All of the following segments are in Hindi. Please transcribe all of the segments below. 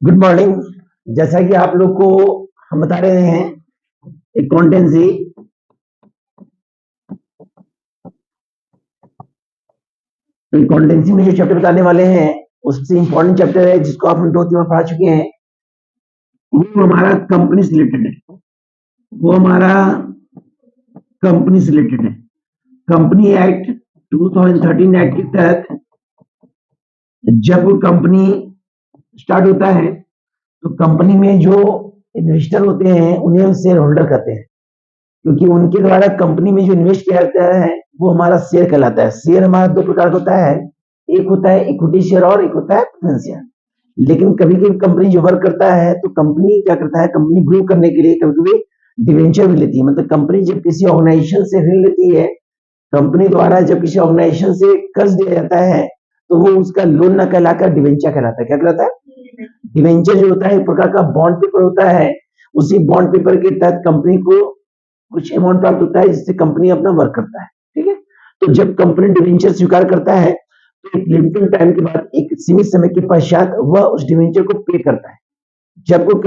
Good morning. जैसा कि आप लोग को हम बता रहे हैं अकाउंटेंसी अकाउंटेंसी में जो चैप्टर बताने वाले हैं उससे इंपॉर्टेंट चैप्टर है जिसको आप हम 2-3 बार पढ़ा चुके हैं। वो हमारा कंपनी से रिलेटेड है। कंपनी से रिलेटेड है। कंपनी एक्ट 2013 एक्ट के तहत जब कंपनी स्टार्ट होता है तो कंपनी में जो इन्वेस्टर होते हैं उन्हें शेयर होल्डर कहते हैं, क्योंकि उनके द्वारा कंपनी में जो इन्वेस्ट किया जाता है वो हमारा शेयर कहलाता है। शेयर हमारा दो प्रकार का होता है, एक होता है इक्विटी शेयर और एक होता है प्रेफरेंस शेयर। लेकिन कभी कभी कंपनी जो वर्क करता है तो कंपनी क्या करता है, कंपनी ग्रो करने के लिए कभी कभी डिवेंचर भी लेती है। मतलब कंपनी जब किसी ऑर्गेनाइजेशन से ऋण लेती है, कंपनी द्वारा जब किसी ऑर्गेनाइजेशन से कर्ज दिया जाता है तो वो उसका लोन न कहलाकर डिवेंचर कहलाता है। क्या कहलाता है? डिवेंचर जो होता है एक प्रकार का बॉन्ड पेपर होता है। उसी बॉन्ड पेपर के तहत कंपनी को कुछ अमाउंट प्राप्त होता है जिससे कंपनी अपना वर्क करता है। ठीक है, तो जब कंपनी डिवेंचर स्वीकार करता है तो एक लिमिटेड टाइम के बाद, एक सीमित समय के पश्चात वह उस डिवेंचर को पे करता है। जब कोई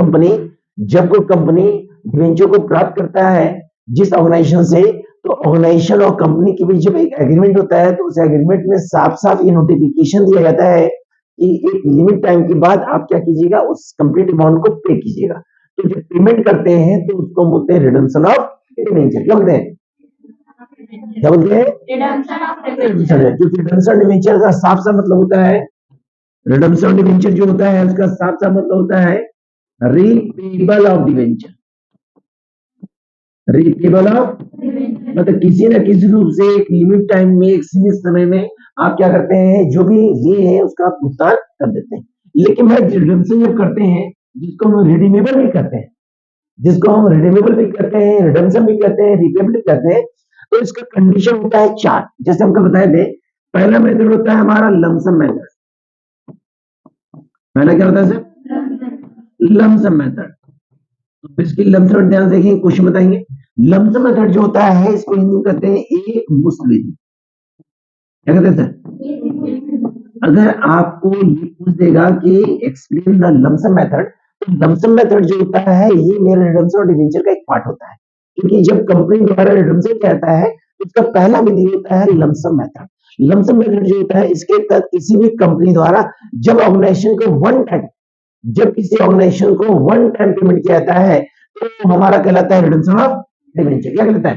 कंपनी डिवेंचर को प्राप्त करता है जिस ऑर्गेनाइजेशन से, तो ऑर्गेनाइजेशन और कंपनी के बीच जब एक एग्रीमेंट होता है तो उस एग्रीमेंट में साफ साफ ये नोटिफिकेशन दिया जाता है कि एक लिमिट टाइम के बाद आप क्या कीजिएगा, उस कंप्लीट अमाउंट को पे कीजिएगा। तो जब पेमेंट करते हैं तो उसको बोलते हैं रिडम्पशन ऑफ डिवेंचर। क्या बोलते हैं? रिडम्पशन है, क्योंकि रिडम्पशन डिवेंचर का साफ साफ मतलब होता है, रिडम्पशन डिवेंचर जो होता है उसका साफ साफ मतलब होता है repayable of debenture. Repayable of मतलब किसी न किसी रूप से एक लिमिट टाइम में, एक सीमित समय में आप क्या करते हैं, जो भी ये है उसका आप भुगतान कर देते हैं। लेकिन भाई रिडम्पशन जब करते हैं, जिसको हम रिडीमेबल भी करते हैं, रिडम्पशन भी करते हैं, रिपेबल भी करते हैं, तो इसका कंडीशन होता है 4। जैसे हमको बताए थे, पहला मेथड होता है हमारा लमसम मेथड। पहला क्या होता है सर? Lump sum method. तो इसकी लमसम ध्यान से देखिए, क्वेश्चन बताएंगे। लमसम मेथड जो होता है इसको हिंदी में कहते हैं एक मुश्त विधि। क्या कहते हैं सर? अगर आपको ये पूछ देगा कि एक्सप्लेन द लमसम मेथड, तो लमसम मेथड जो होता है ये मेरे रिडम्पशन और डिवेंचर का एक पार्ट होता है। क्योंकि जब कंपनी द्वारा रिडम्पशन किया जाता है तो उसका पहला विधि होता है लमसम मेथड। लमसम मेथड जो होता है इसके तहत किसी भी कंपनी द्वारा जब ऑर्गेनाइजेशन को वन टाइम पेमेंट किया जाता है तो हमारा कहलाता है रिडम्पशन ऑफ डिवेंचर। क्या कहलाता है?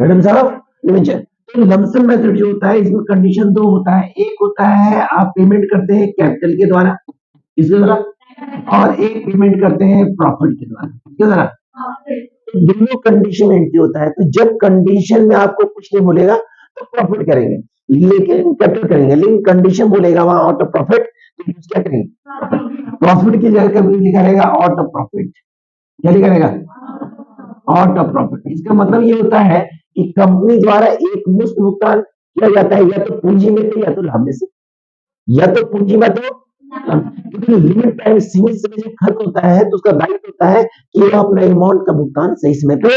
Redemption of debenture. तो लमसम मेथड जो होता है इसमें कंडीशन 2 होता है। एक होता है आप पेमेंट करते हैं कैपिटल के द्वारा, इसके द्वारा, और एक पेमेंट करते हैं प्रॉफिट के द्वारा। किसके द्वारा? दोनों कंडीशन एंट्री होता है। तो जब कंडीशन में आपको कुछ नहीं बोलेगा तो प्रॉफिट करेंगे, लेकिन कैपिटल करेंगे, लेकिन कंडीशन बोलेगा वहां आउट ऑफ प्रॉफिट, तो यूज क्या करेंगे? प्रॉफिट की जगह कभी लिखा रहेगा आउट ऑफ प्रॉफिट। क्या लिखा रहेगा? Out of profit. इसका मतलब ये होता है कि कंपनी द्वारा एक मुश्त भुगतान किया जाता है, या तो पूंजी में से या तो लाभ में से, या तो पूंजी में तो लिमिट टाइम सीमित समय जब खर्च होता है तो उसका दायित्व होता है कि वह अपने अमाउंट का भुगतान सही समय पे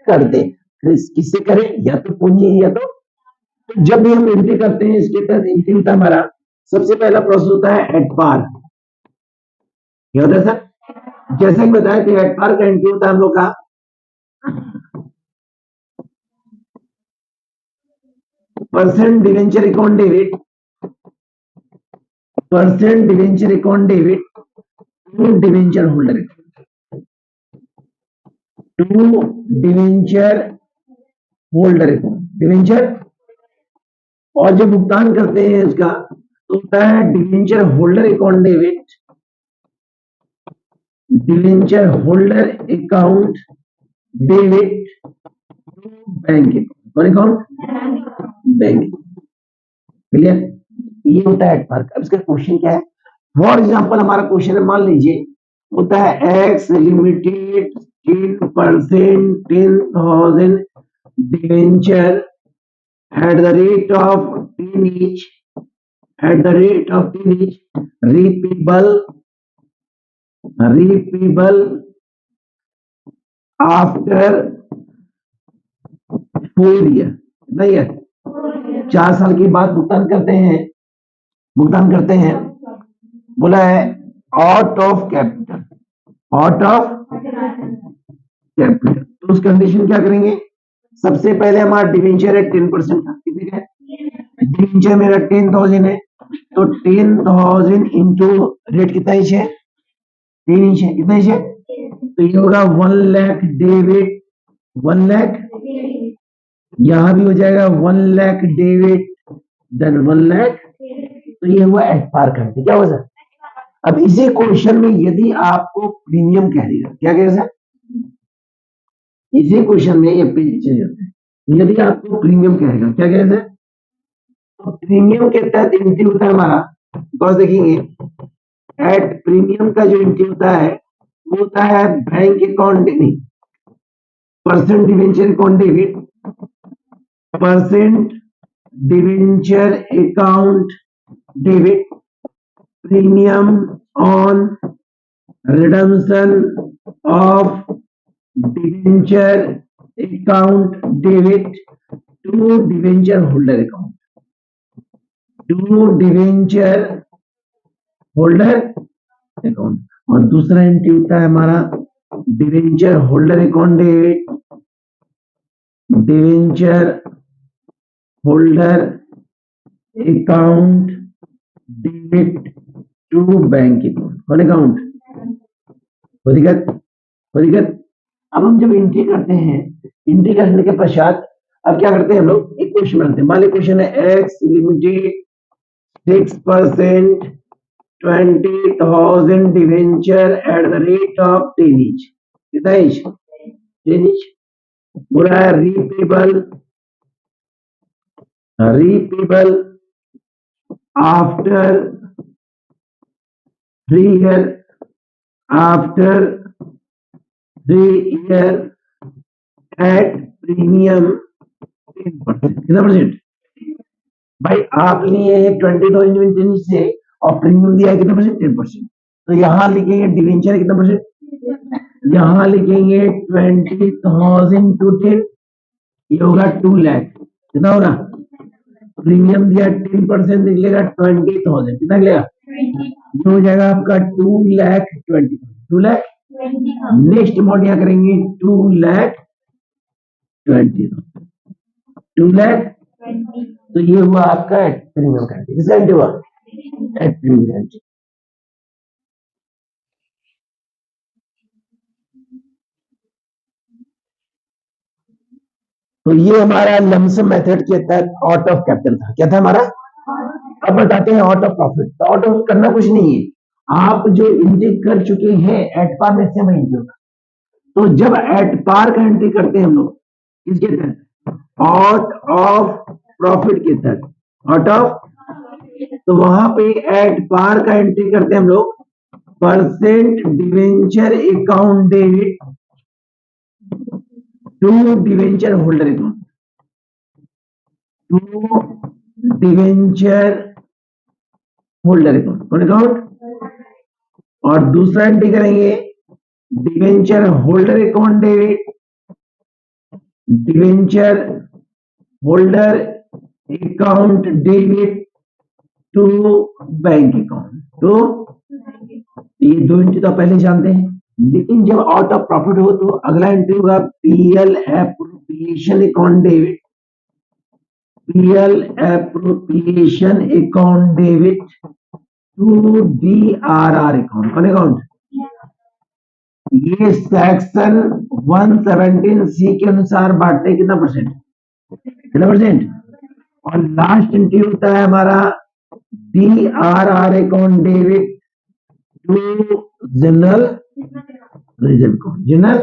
कर दे। किससे करे? या तो पूंजी या तो जब भी हम एंट्री करते हैं इसके तहत एंट्री होता है हमारा, सबसे पहला प्रोसेस होता है एट पार। क्या होता है सर? जैसे कि बताया कि एट पार का एंट्री होता है हम लोग का percent debenture account debit, percent debenture account debit to debenture holder, to debenture holder account, debenture, और जब भुगतान करते हैं इसका तो होता है debenture holder account debit, debenture holder account debit to bank account, bank. Clear? ये होता है एट पार। अब इसका क्वेश्चन क्या है? फॉर एग्जाम्पल हमारा क्वेश्चन है, मान लीजिए होता है X limited 10% 10,000 debenture at the rate of 10 each, repayable after 4 year, नहीं है 4 साल के बाद भुगतान करते हैं। बोला है out of capital, out of capital. तो उस कंडीशन क्या करेंगे, सबसे पहले हमारा डिवेंचर है 10% का, कितने का, डिवेंचर मेरा 10,000 है, तो 10,000 इंटू रेट कितना इंच है, 3 इंच है, कितना इंच है, तो ये होगा 1 लाख डेबिट, 1 लाख, यहां भी हो जाएगा 1 लाख डेबिट, देन 1 लाख, तो ये हुआ एट पार करते, क्या हुआ सर। अब इसी क्वेश्चन में यदि आपको प्रीमियम कह देगा, क्या कहेगा सर, इसी क्वेश्चन में ये पेज चेंज होता है, यदि आपको प्रीमियम कहेगा, क्या कहेगा सर, तो प्रीमियम के तहत एंट्री होता है हमारा, बिकॉज देखेंगे एट प्रीमियम का जो एंट्री होता है वो होता है बैंक अकाउंट, नहीं percent debenture account debit, percent debenture account debit, premium on redemption of debenture account debit to debenture holder account, to debenture holder account, और दूसरा एंट्री होता है हमारा debenture holder account debit, debenture holder account debit to bank account, कौन अकाउंट, दिक्कत। अब हम जब एंट्री करते हैं, एंट्री करने के पश्चात अब क्या करते हैं हम लोग, एक क्वेश्चन बनाते हैं, मान लीजिए क्वेश्चन है X limited 6% 20,000 debenture at the rate of 10 inch, कितना इंच, 10 इंच, बोला है repayable after 3 year, after 3 year at premium 10%, कितना परसेंट, भाई आप लिए 20,000 से और प्रीमियम दिया है कितना परसेंट, 10%, तो यहां लिखेंगे डिवेंचर कितना परसेंट, यहां लिखेंगे 20,000 टू 10, ये होगा 2 लाख, कितना होगा, प्रीमियम दिया 10% निकलेगा 20,000, कितना निकलेगा, ये हो जाएगा आपका 2 लाख 20, 2 लाख, नेक्स्ट मोड क्या करेंगे 2 लाख 20, 2 लाख, तो ये हुआ आपका एट प्रीमियम गारंटी, किस गारंटी हुआ, एट प्रीमियम गारंटी। तो ये हमारा लमसम मेथड के तहत आउट ऑफ कैपिटल था, क्या था हमारा, अब बताते हैं आउट ऑफ प्रॉफिट। तो आउट ऑफ करना कुछ नहीं है, आप जो एंट्री कर चुके हैं एट पार में से वही होगा, तो जब एट पार का एंट्री करते हैं हम लोग किसके तहत, आउट ऑफ प्रॉफिट के तहत, आउट ऑफ, तो वहां पे एट पार का एंट्री करते हैं हम लोग percent debenture account debit to debenture holder account, to debenture holder account, कौन अकाउंट, और दूसरा एंट्री करेंगे debenture holder account debit, debenture holder account debit to bank account, तो ये दो एंट्री तो पहले जानते हैं, लेकिन जब आउट ऑफ प्रॉफिट हो तो अगला एंट्री होगा PL appropriation account debit, PL appropriation account debit to DRR account, कौन अकाउंट, ये सेक्शन 117 सी के अनुसार बांटते कितना परसेंट, कितना परसेंट, और लास्ट एंट्री होता है हमारा DRR account debit to general reserve account, general.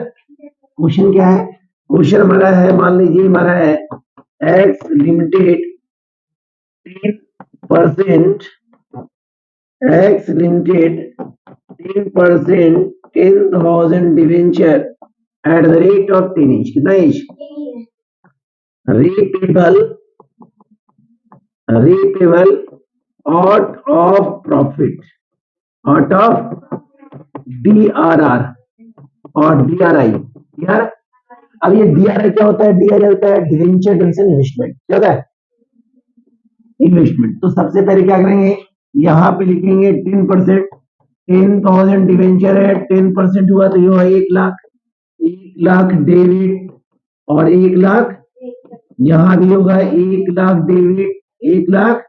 Question क्या है, क्वेश्चन हमारा है, मान लीजिए हमारा है X limited 10%, X limited 10% 10,000 debenture at the rate of 10 inch, कितना inch, repayable out of profit, out of DRR और डीआरआई, यार अब ये डीआरआई क्या होता है, डीआरआई होता है डिवेंचर इन्वेस्टमेंट, क्या होता है, इन्वेस्टमेंट। तो सबसे पहले क्या करेंगे, यहां पे लिखेंगे 10%, 10,000 डिवेंचर है, 10% हुआ तो ये हुआ 1,00,000, 1,00,000 डेबिट और 1,00,000 यहाँ भी होगा 1,00,000 डेबिट 1,00,000।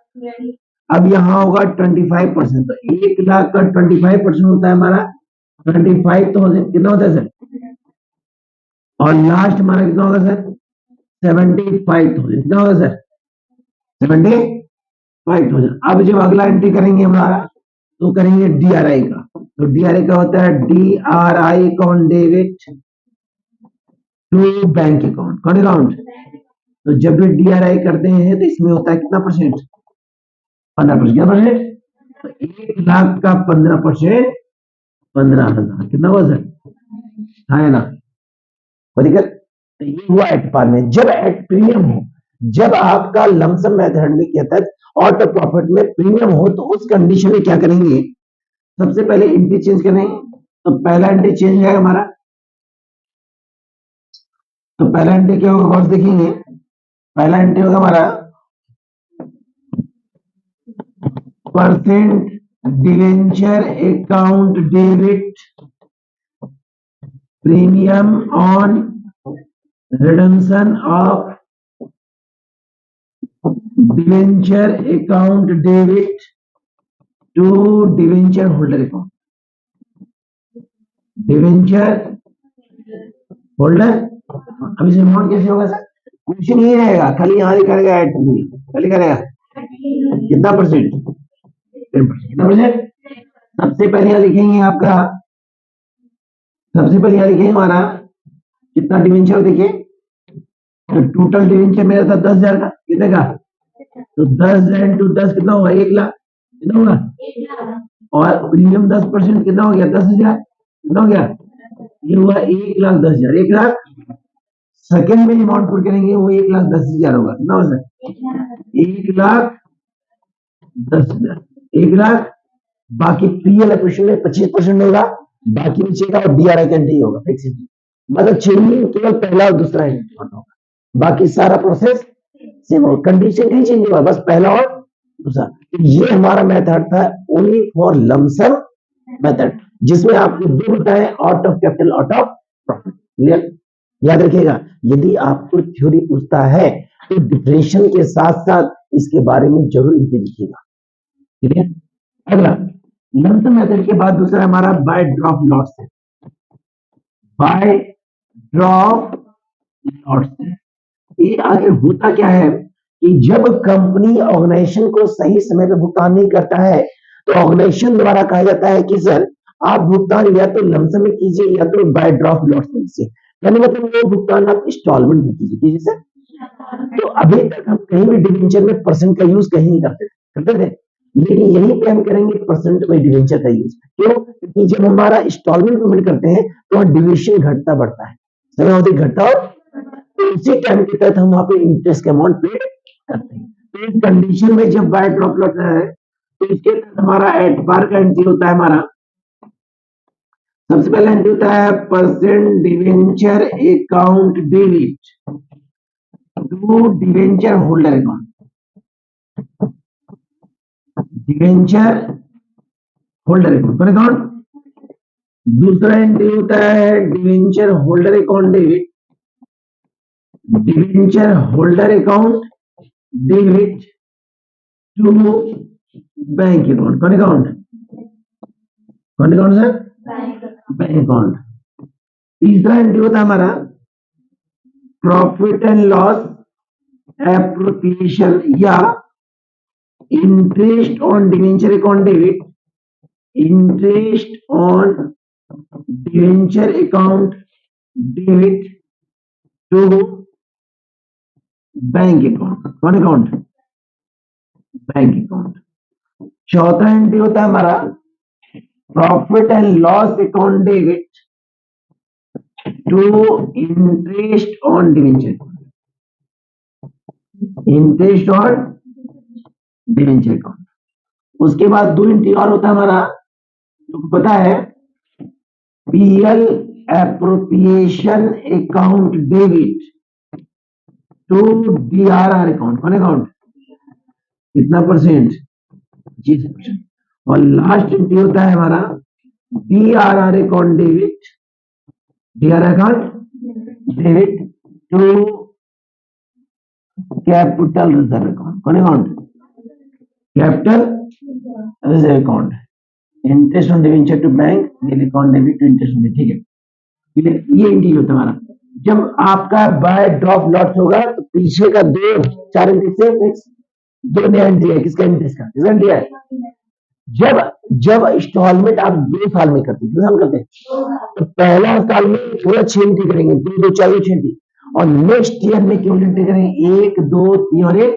अब यहाँ होगा 25%, तो 1,00,000 का 25% होता है हमारा 25,000, कितना होता है सर? और लास्ट हमारा कितना होगा सर? 75,000, कितना होगा सर? 75,000। अब जब अगला एंट्री करेंगे हमारा तो करेंगे DRI का, तो DRI का होता है DRI account debit to bank account, कौन अकाउंट? तो जब भी DRI करते हैं तो इसमें होता है कितना परसेंट? 15%, क्या परसेंट? तो 1,00,000 का 15%, 15,000, कितना हुआ सर? है ना? दिक्कत? तो ये हुआ एट पार में। जब एट प्रीमियम हो, जब आपका लमसम मेथड में के तहत ऑटो प्रॉफिट में प्रीमियम हो, तो उस कंडीशन में क्या करेंगे? सबसे पहले एंट्री चेंज करेंगे। तो पहला एंट्री चेंज है हमारा, तो पहला एंट्री क्या होगा बॉस? देखेंगे पहला एंट्री होगा हमारा percent debenture account debit premium on redemption of debenture account debit to debenture holder account, debenture holder. अब इसे अमाउंट कैसे होगा सर? क्वेश्चन ये रहेगा, खाली यहाँ लिखा रहेगा एट, खाली लिखा रहेगा कितना परसेंट? 10%, कितना परसेंट? सबसे पहले यहाँ लिखेंगे आपका, सबसे पहले यहाँ लिखेंगे हमारा कितना डिवेंचर, देखिए तो टोटल डिवेंचर मेरा था 10,000 का, कितने का? तो 10 into 10 कितना होगा? 1,00,000, कितना होगा? और प्रीमियम 10% कितना हो गया? 10,000, कितना हो गया? ये हुआ 1,10,000, 1,00,000 सेकेंड में अमाउंट पुट करेंगे वो 1,10,000 होगा, कितना हो सर? 1,10,000, 1,00,000। बाकी पीएल एप्रेशन में 25% होगा, बाकी बचेगा और DRI का एंट्री होगा फिक्स, मतलब चेंजिंग केवल पहला और दूसरा एंट्री होगा, बाकी सारा प्रोसेस सेम होगा, कंडीशन नहीं चेंज होगा, बस पहला और दूसरा। तो ये हमारा मेथड था ओनली फॉर लमसम मेथड, जिसमें आपको दो बताए, out of capital, out of profit. Clear? याद रखिएगा, यदि आपको थ्योरी पूछता है तो डिफरेंशियल के साथ साथ इसके बारे में जरूर लिखिएगा। क्लियर? अगला लमसम मेथड के बाद दूसरा हमारा बाय ड्रॉप लॉट्स है, बाय ड्रॉप लॉट्स है। ये आगे होता क्या है कि जब कंपनी ऑर्गेनाइजेशन को सही समय पे भुगतान नहीं करता है तो ऑर्गेनाइजेशन द्वारा कहा जाता है कि सर आप भुगतान या तो लमसम में कीजिए या तो बाय ड्रॉप लॉट्स में कीजिए, यानी मतलब वो भुगतान आप इंस्टॉलमेंट में कीजिए सर। तो अभी तक हम कहीं भी डिवेंचर में परसेंट का यूज कहीं नहीं करते थे, लेकिन यहीं पे हम करेंगे परसेंट में डिवेंचर का यूज। क्यों? क्योंकि जब हमारा इंस्टॉलमेंट पेमेंट करते हैं तो डिविएशन घटता बढ़ता है, समय अवधि घटता, और उसी टाइम के तहत हम वहां पे इंटरेस्ट का अमाउंट पे करते हैं। तो इस कंडीशन में जब बाय ड्रॉप लगता है तो इसके तहत हमारा एट बार का एंट्री होता है हमारा, सबसे पहला एंट्री होता है percent debenture account debit to debenture holder account, debenture holder account. दूसरा एंट्री होता है debenture holder account debit, debenture holder account debit to bank account, कौन अकाउंट? कौन अकाउंट सर? Bank account. तीसरा एंट्री होता है हमारा प्रॉफिट एंड लॉस एप्रोप्रिएशन या interest on debenture account debit, interest on debenture account debit to bank account, कौन अकाउंट? Bank account. चौथा एंट्री होता है हमारा profit and loss account debit to interest on debenture, interest on debenture account. उसके बाद दो एंट्री और होता है हमारा, तो पता है PL appropriation account debit to DRR account, कौन अकाउंट? कितना परसेंट? 25%। और लास्ट एंट्री होता है हमारा DRR account debit, DRR account debit to capital reserve account. कौन account? Capital reserve account. Interest on debenture to bank, daily account debit to interest on. ठीक है, ये एंट्री होता है हमारा। जब आपका बाय ड्रॉप लॉट्स होगा तो पीछे का दो चार एंट्री से दो नया एंट्री है। किसका? इंटरेस्ट का। किसका एंट्री है? जब जब इंस्टॉलमेंट आप 2 साल में करते हैं, 2 साल करते हैं, तो पहला साल में पूरा 6 एंट्री करेंगे, 2 2 4 6 एंट्री, और नेक्स्ट ईयर में केवल एंट्री करेंगे 1 2 3 और 1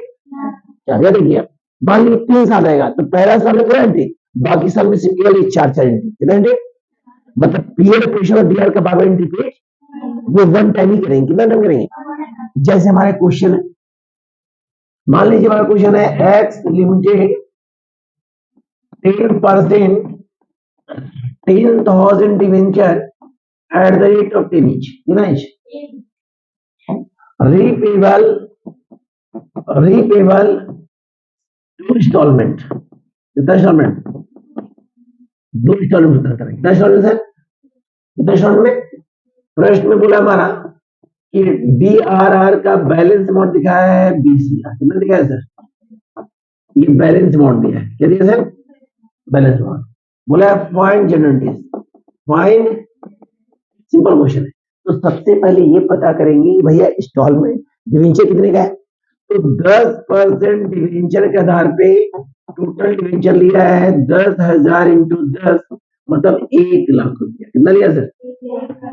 4। याद रखिए, मान लीजिए 3 साल आएगा तो पहला साल में पूरा एंट्री, बाकी साल में सिर्फ केवल 4 4 एंट्री। कितना एंट्री? मतलब पीरियड प्रेशर और डीआर का बार एंट्री पे वो वन टाइम ही करेंगे। कितना टाइम करेंगे? जैसे हमारा क्वेश्चन है, मान लीजिए हमारा क्वेश्चन है X limited 10% 10,000 debenture at the rate of 10 each, कितना each? Repayable two instalment. कितना इंस्टॉलमेंट? 2 इंस्टॉलमेंट करेंगे। कितना इंस्टॉलमेंट है? कितना इंस्टॉलमेंट? फर्स्ट में बोला हमारा कि DRR का बैलेंस अमाउंट दिखाया है 20,000। कितना दिखाया सर? ये बैलेंस अमाउंट दिया है। क्या दिया सर? Balance amount. बोला find general, find, simple question है। तो सबसे पहले ये पता करेंगे कि भैया इंस्टॉलमेंट डिवेंचर कितने का है, तो 10% डिवेंचर के आधार पे टोटल डिवेंचर लिया है 10,000 इंटू 10, मतलब 1 लाख रुपया। कितना लिया सर?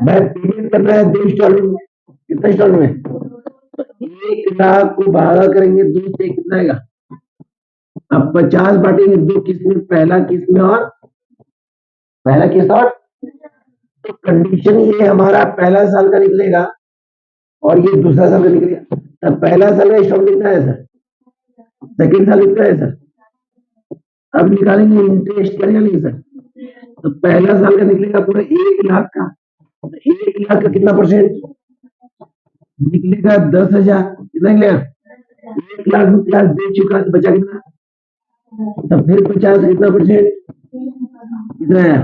मैं पेमेंट करना है 2 इंस्टॉलमेंट में। कितना इंस्टॉलमेंट? तो 1 लाख को भागा करेंगे 2 से, कितना आएगा? अब 50 बांटेंगे 2 किस्त में, पहला किस्त में और पहला किस्त और। तो कंडीशन ये हमारा पहला साल का निकलेगा और ये दूसरा साल का निकलेगा। तब पहला साल का इंस्टॉलमेंट कितना है सर? सेकेंड साल कितना है सर? अब निकालेंगे इंटरेस्ट, क्या निकालेंगे सर? तो पहला साल का निकलेगा पूरा 1 लाख का, तो 1 लाख का कितना परसेंट निकलेगा? 10,000। कितना निकलेगा? 1 लाख में 50 दे चुका तो बचा कितना? तो फिर 50 कितना परसेंट? कितना है?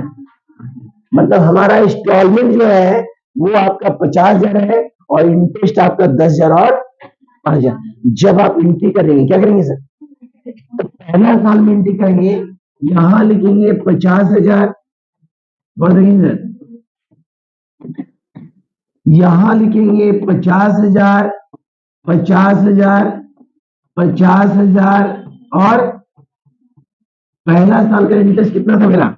मतलब हमारा इंस्टॉलमेंट जो है वो आपका 50,000 है और इंटरेस्ट आपका 10,000 और 5,000। जब आप एंट्री करेंगे, क्या करेंगे सर? तो पहला साल में एंट्री करेंगे, यहां लिखेंगे 50,000, बोल देंगे सर, यहां लिखेंगे 50,000 50,000 50,000 और पहला साल का इंटरेस्ट कितना था मेरा?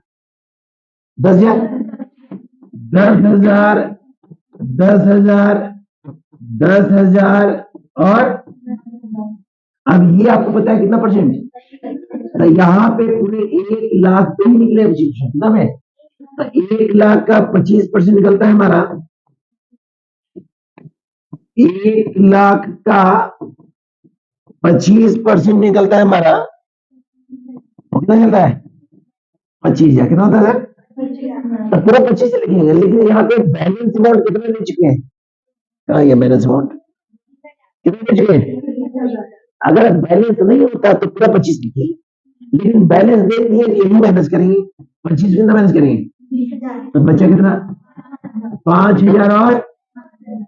10,000 10,000 10,000 10,000 और अब ये आपको पता है कितना परसेंट? तो यहाँ पे पूरे 1 लाख पे ही निकले 25%। कितना में? तो 1 लाख का 25% निकलता है हमारा, 1 लाख का 25% निकलता है हमारा, कितना निकलता है? 25,000। कितना होता है सर? तो पूरा 25 लिखेंगे, लेकिन यहाँ पे बैलेंस अमाउंट कितना ले चुके हैं? कहाँ ये बैलेंस अमाउंट कितना ले चुके हैं? अगर बैलेंस नहीं होता तो पूरा 25 लिखिए, लेकिन बैलेंस दे दिए यही माइनस करेंगे, 25 कितना माइनस करेंगे, तो बचा कितना? 5,000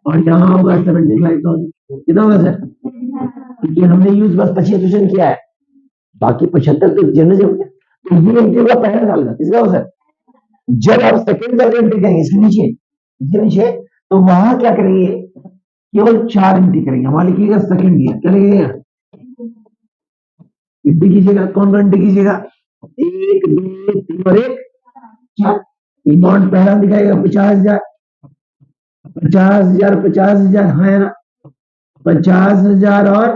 और यहाँ होगा 75,000। कितना होगा सर? क्योंकि हमने यूज बस 25% किया है, बाकी 75 तो जनरल हो गया। तो ये एंट्री होगा पहला साल का। किसका हो सर? जब आप सेकेंड साल का एंट्री करेंगे, इसके नीचे तो वहां क्या करेंगे? केवल 4 एंट्री करेंगे। वहां लिखिएगा सेकेंड ईयर, क्या लिखिएगा? एंट्री कीजिएगा, कौन कौन एंट्री कीजिएगा? 1 2 3 और 1 4। अमाउंट पहला दिखाएगा 50,000 50,000 50,000, हाँ है ना? 50,000 और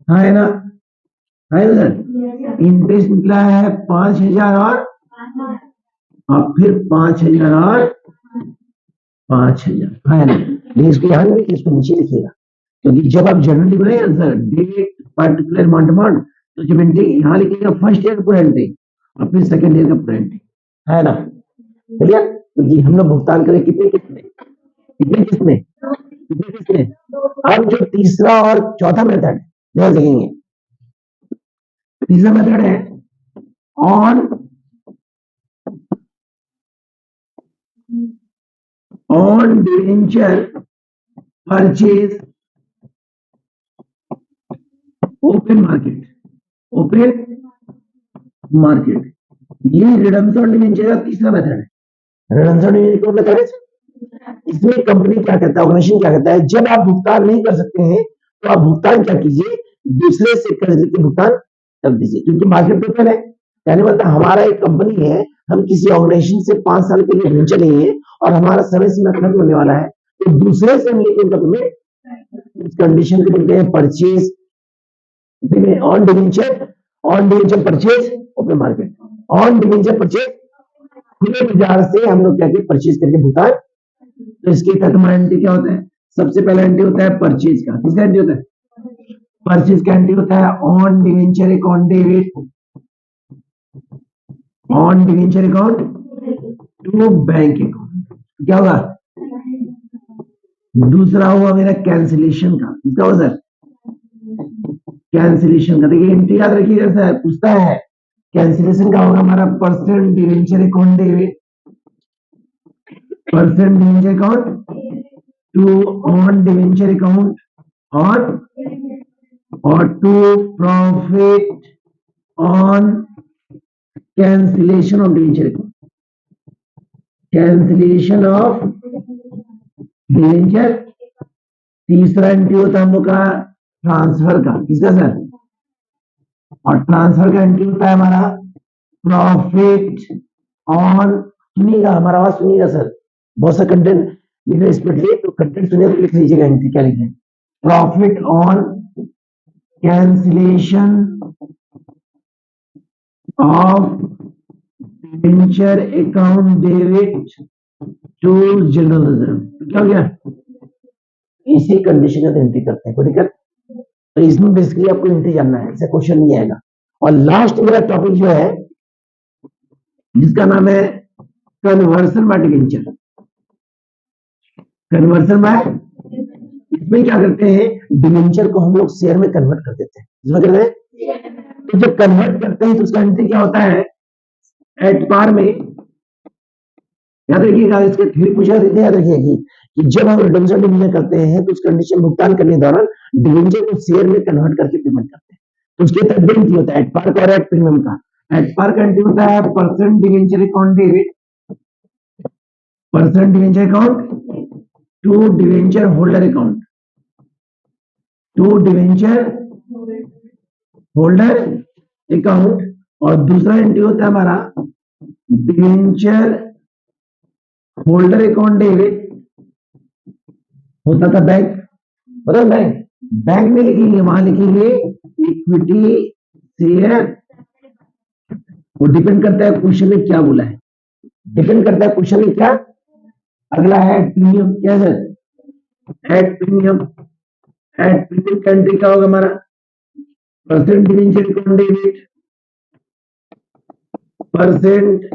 हाँ है ना? है ना सर? इंटरेस्ट निकला है 5,000 और फिर 5,000 और 5,000, है ना? लेकिन इसको यहाँ नहीं, इसको नीचे लिखिएगा, क्योंकि जब आप जनरली बनाए आंसर डेट पर्टिकुलर अमाउंट, तो जब एंट्री यहाँ लिखिएगा फर्स्ट ईयर पूरा एंट्री और फिर सेकेंड ईयर का पूरा एंट्री, है ना? चलिए, तो जी हम लोग भुगतान करें कितने किस्त में? कितने किस्त में? कितने किस्त में? अब जो तीसरा और चौथा मेथड ध्यान देखेंगे। तीसरा मेथड है on on debenture purchase open market, open market, ये रिडम्पशन डिवेंचर का तीसरा मेथड है। रिडम्पशन डिवेंचर कौन मेथड है? इसमें कंपनी क्या कहता है, ऑर्गेनाइजेशन क्या कहता है, जब आप भुगतान नहीं कर सकते हैं तो आप भुगतान क्या कीजिए, दूसरे से कर्ज लेके भुगतान कर दीजिए, क्योंकि मार्केट ओपन है। कहने मतलब हमारा एक कंपनी है, हम किसी ऑर्गेनाइजेशन से 5 साल के लिए वेंचर लिए हैं और हमारा समय सीमा खत्म होने वाला है, तो दूसरे से हम लेके पेमेंट, इस कंडीशन को बोलते हैं purchase on debenture, on debenture purchase open market, on debenture purchase खुले बाजार से हम लोग क्या परचेज करके भुगतान। तो इसके तहत हमारा एंट्री क्या होता है, सबसे पहला एंट्री होता है परचेज का, किसका एंट्री होता है, परचेज का एंट्री होता है on debenture account debit, on debenture account to bank account, क्या होगा, दूसरा हुआ मेरा कैंसिलेशन का, किसका होगा सर, कैंसिलेशन का। देखिए एंट्री याद रखिएगा सर, पूछता है कैंसिलेशन का होगा हमारा percent debenture account debit, percent debenture account to on debenture account और to profit on cancellation of debenture account, cancellation of debenture. तीसरा एंट्री होता है हम लोग का ट्रांसफर का, किसका सर, और ट्रांसफर का एंट्री होता है हमारा प्रॉफिट ऑन, सुनिएगा हमारा आवाज सुनिएगा सर, बहुत सा कंटेंट लिख रहे स्पीडली, तो कंटेंट सुनिए तो लिख लीजिएगा एंट्री क्या लिखे, profit on cancellation of debenture account debit to general reserve, क्या हो गया, इसी कंडीशन का एंट्री करते हैं, कोई दिक्कत। तो इसमें बेसिकली आपको एंट्री जानना है, इससे क्वेश्चन नहीं आएगा। और लास्ट मेरा टॉपिक जो है जिसका नाम है conversion by debenture, conversion by, इसमें क्या करते हैं, डिवेंचर को हम लोग शेयर में कन्वर्ट कर देते हैं, इसमें करते हैं, तो जब कन्वर्ट करते हैं तो उसका एंट्री क्या होता है, एट पार में, याद रखिएगा इसके थ्योरी पूछा याद रखिएगा कि जब हम रिडम्पशन डिवेंचर करते हैं तो उस कंडीशन भुगतान करने के दौरान डिवेंचर को शेयर में कन्वर्ट करके पेमेंट करते हैं, तो उसके तहत एंट्री होता है एट पार का और एट प्रीमियम का। एट पार का एंट्री होता है percent debenture account debit, percent debenture account to debenture holder account, to debenture holder account, और दूसरा एंट्री होता है हमारा डिवेंचर होल्डर अकाउंट डेबिट होता था बैंक, पता बैंक, बैंक में लिखेंगे, वहां लिखेंगे इक्विटी शेयर, वो डिपेंड करता है क्वेश्चन में क्या बोला है, डिपेंड करता है क्वेश्चन में क्या। अगला है प्रीमियम, क्या sir, at premium, eight premium का एंट्री क्या होगा हमारा, percent debenture account debit, percent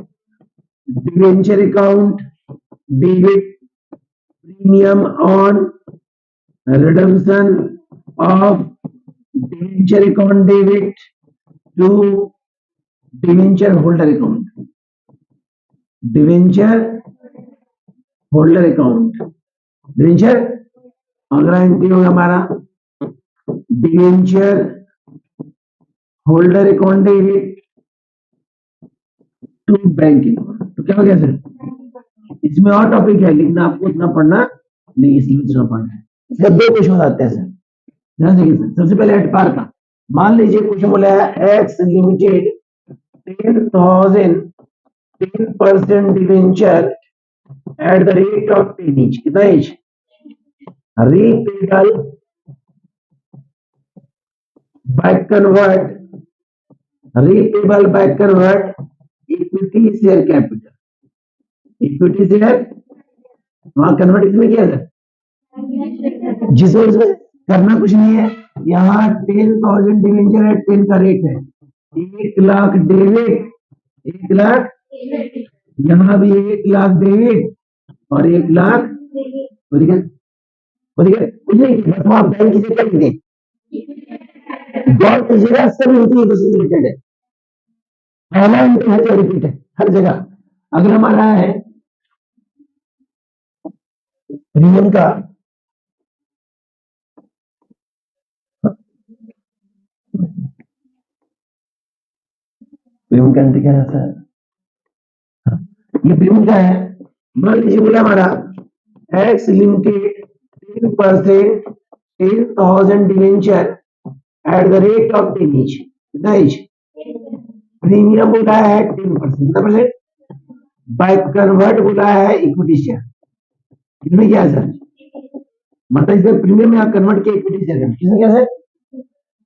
debenture account debit premium on redemption of debenture account debit to debenture holder account, debenture holder account, debenture अगला एंट्री होगा हमारा debenture holder account debit to bank account, तो क्या हो गया सर, इसमें और टॉपिक है, लिखना आपको उतना पढ़ना नहीं, इसलिए दूसरा पढ़ना है। इसका दो क्वेश्चन आते हैं सर, ध्यान देखिए सर। सबसे पहले एट पार का, मान लीजिए क्वेश्चन बोला है X limited 10% debenture at the rate of 10 each, कितना each, repayable by convert equity share capital, equity share वहां कन्वर्ट इसमें किया सर, जिसमें इसमें करना कुछ नहीं है, यहाँ 10,000 डिवेंचर है, 10 का रेट है, 1 लाख डेबिट, 1 लाख, यहाँ भी 1 लाख डेबिट और 1 लाख, कुछ नहीं, बस वहां बैंक किसे कर देंगे, गौर कीजिएगा सभी होती है दूसरी रिलेटेड है, पहला रिपीट है हर जगह। अगर हमारा है प्रीमियम का प्रीमियम का एंट्री क्या है सर? ये प्रीमियम क्या है? मान लीजिए बोला हमारा x limited 10% 10,000 debenture at the rate of 10 each. कितना each? प्रीमियम बोला है 10%, कितना परसेंट? बाय कन्वर्ट बोला है इक्विटी शेयर, इसमें क्या है सर? मतलब इसमें प्रीमियम में आप कन्वर्ट किया इक्विटी शेयर में, किसमें क्या है?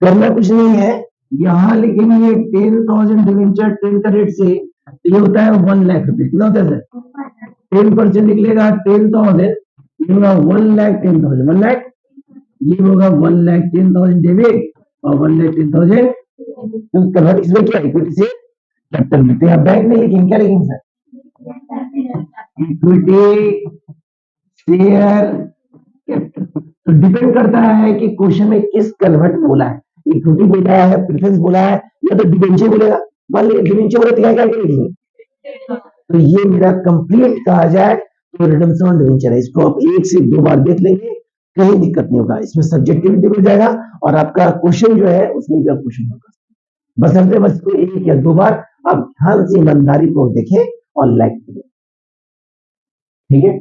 करना कुछ नहीं है यहाँ, लेकिन ये 10,000 डिवेंचर 10 का रेट से ये होता है 1 लाख रुपए। कितना होता है सर? 10% निकलेगा 10,000, ये होगा 1,10,000, 1 लाख, ये होगा 1,10,000 डेबिट और 1,10,000 कन्वर्ट। इसमें क्या इक्विटी से कैपिटल मिलते हैं। बैंक में लिखेंगे, क्या लिखेंगे सर? Equity share capital. तो डिपेंड करता है कि क्वेश्चन में किस कन्वर्ट बोला है, इक्विटी बोला है, प्रेफरेंस बोला है, या तो डिबेंचर बोलेगा। मान लीजिए डिबेंचर बोले तो क्या क्या लिखेंगे? तो ये मेरा कंप्लीट कहा जाए तो रिडम्पशन ऑन डिबेंचर है। इसको आप 1 से 2 बार देख लेंगे, कहीं दिक्कत नहीं होगा। इसमें सब्जेक्टिविटी भी जाएगा और आपका क्वेश्चन जो है उसमें भी क्वेश्चन होगा। बस हमसे बस को 1 या 2 बार आप ध्यान से ईमानदारी को देखें और लाइक करें, ठीक है।